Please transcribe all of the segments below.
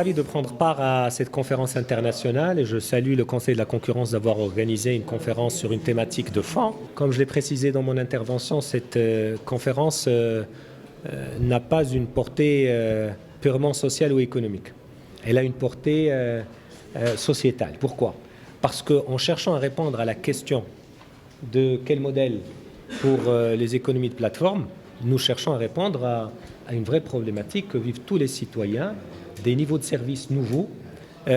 ravi de prendre part à cette conférence internationale et je salue le Conseil de la concurrence d'avoir organisé une conférence sur une thématique de fond. Comme je l'ai précisé dans mon intervention, cette conférence n'a pas une portée purement sociale ou économique. Elle a une portée sociétale. Pourquoi? Parce qu'en cherchant à répondre à la question de quel modèle pour les économies de plateforme, nous cherchons à répondre à une vraie problématique que vivent tous les citoyens, des niveaux de services nouveaux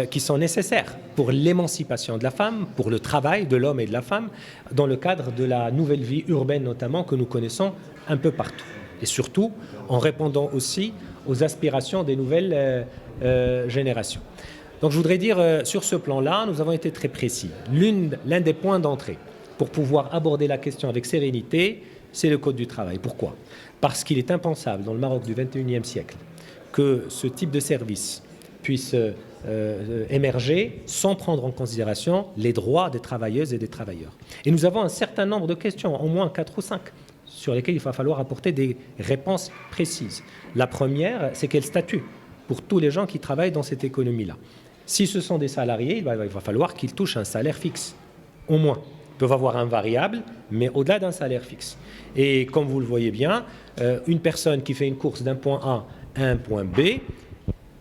qui sont nécessaires pour l'émancipation de la femme, pour le travail de l'homme et de la femme, dans le cadre de la nouvelle vie urbaine notamment que nous connaissons un peu partout. Et surtout en répondant aussi aux aspirations des nouvelles générations. Donc je voudrais dire, sur ce plan-là, nous avons été très précis. L'un des points d'entrée pour pouvoir aborder la question avec sérénité, c'est le Code du travail. Pourquoi? Parce qu'il est impensable dans le Maroc du XXIe siècle que ce type de service puisse émerger sans prendre en considération les droits des travailleuses et des travailleurs. Et nous avons un certain nombre de questions, au moins 4 ou 5, sur lesquelles il va falloir apporter des réponses précises. La première, c'est quel statut pour tous les gens qui travaillent dans cette économie-là. Si ce sont des salariés, il va falloir qu'ils touchent un salaire fixe, au moins. Ils peuvent avoir un variable, mais au-delà d'un salaire fixe. Et comme vous le voyez bien, une personne qui fait une course d'un point A à un point B,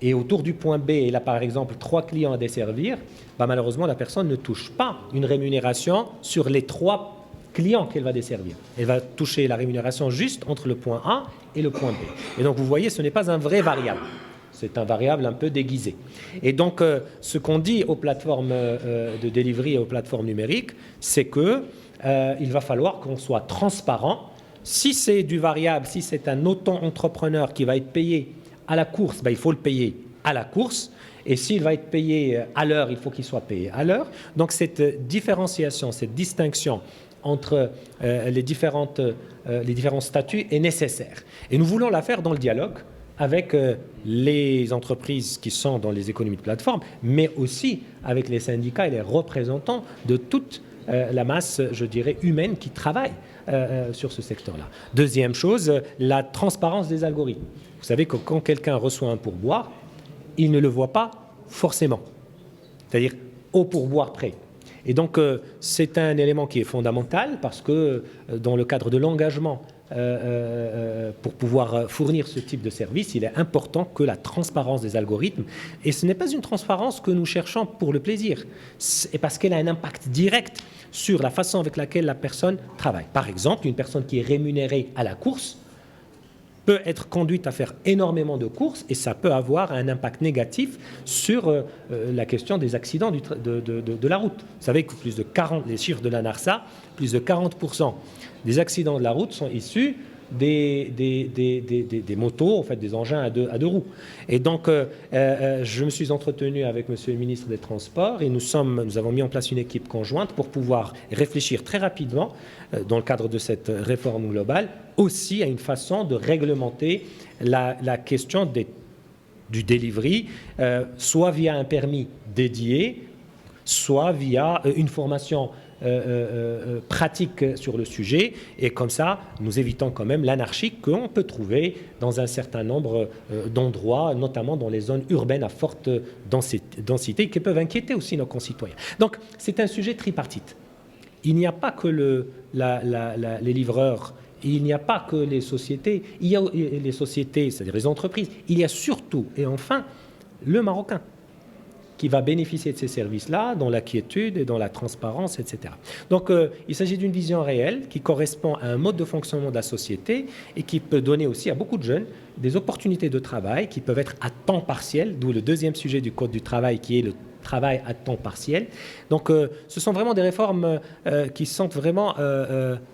et autour du point B, elle a par exemple 3 clients à desservir, malheureusement la personne ne touche pas une rémunération sur les 3 clients qu'elle va desservir. Elle va toucher la rémunération juste entre le point A et le point B. Et donc vous voyez, ce n'est pas un vrai variable. C'est un variable un peu déguisé. Et donc, ce qu'on dit aux plateformes de delivery et aux plateformes numériques, c'est qu'il va falloir qu'on soit transparent. Si c'est du variable, si c'est un auto-entrepreneur qui va être payé à la course, il faut le payer à la course. Et s'il va être payé à l'heure, il faut qu'il soit payé à l'heure. Donc, cette différenciation, cette distinction entre les différents statuts est nécessaire. Et nous voulons la faire dans le dialogue avec les entreprises qui sont dans les économies de plateforme, mais aussi avec les syndicats et les représentants de toute la masse, je dirais, humaine qui travaille sur ce secteur-là. Deuxième chose, la transparence des algorithmes. Vous savez que quand quelqu'un reçoit un pourboire, il ne le voit pas forcément, c'est-à-dire au pourboire près. Et donc, c'est un élément qui est fondamental parce que dans le cadre de l'engagement pour pouvoir fournir ce type de service, il est important que la transparence des algorithmes, et ce n'est pas une transparence que nous cherchons pour le plaisir, c'est parce qu'elle a un impact direct sur la façon avec laquelle la personne travaille. Par exemple, une personne qui est rémunérée à la course peut être conduite à faire énormément de courses et ça peut avoir un impact négatif sur la question des accidents de la route. Vous savez que les chiffres de la NARSA, plus de 40% des accidents de la route sont issus des motos, en fait, des engins à deux roues. Et donc, je me suis entretenu avec Monsieur le ministre des Transports et nous avons mis en place une équipe conjointe pour pouvoir réfléchir très rapidement, dans le cadre de cette réforme globale, aussi à une façon de réglementer la question du delivery, soit via un permis dédié, soit via une formation pratique sur le sujet, et comme ça, nous évitons quand même l'anarchie qu'on peut trouver dans un certain nombre d'endroits, notamment dans les zones urbaines à forte densité, qui peuvent inquiéter aussi nos concitoyens. Donc, c'est un sujet tripartite. Il n'y a pas que les livreurs, il n'y a pas que les sociétés, il y a les sociétés, c'est-à-dire les entreprises, il y a surtout, et enfin, le Marocain, qui va bénéficier de ces services-là, dans la quiétude et dans la transparence, etc. Donc, il s'agit d'une vision réelle qui correspond à un mode de fonctionnement de la société et qui peut donner aussi à beaucoup de jeunes des opportunités de travail qui peuvent être à temps partiel, d'où le deuxième sujet du Code du travail qui est le travail à temps partiel. Donc, ce sont vraiment des réformes qui sont vraiment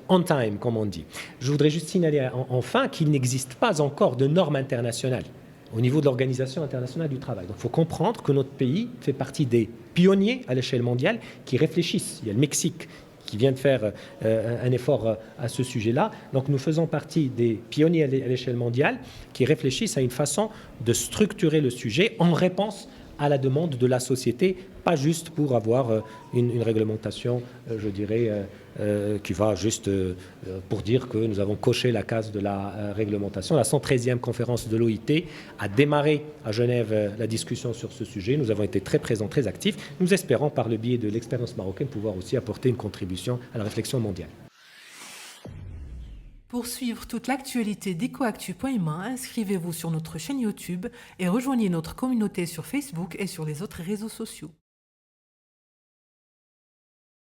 on time, comme on dit. Je voudrais juste signaler enfin qu'il n'existe pas encore de normes internationales au niveau de l'Organisation internationale du travail. Donc, il faut comprendre que notre pays fait partie des pionniers à l'échelle mondiale qui réfléchissent. Il y a le Mexique qui vient de faire un effort à ce sujet-là. Donc, nous faisons partie des pionniers à l'échelle mondiale qui réfléchissent à une façon de structurer le sujet en réponse à la demande de la société, pas juste pour avoir une réglementation, je dirais, qui va juste pour dire que nous avons coché la case de la réglementation. La 113e conférence de l'OIT a démarré à Genève la discussion sur ce sujet. Nous avons été très présents, très actifs. Nous espérons, par le biais de l'expérience marocaine, pouvoir aussi apporter une contribution à la réflexion mondiale. Pour suivre toute l'actualité d'EcoActu.ma, inscrivez-vous sur notre chaîne YouTube et rejoignez notre communauté sur Facebook et sur les autres réseaux sociaux.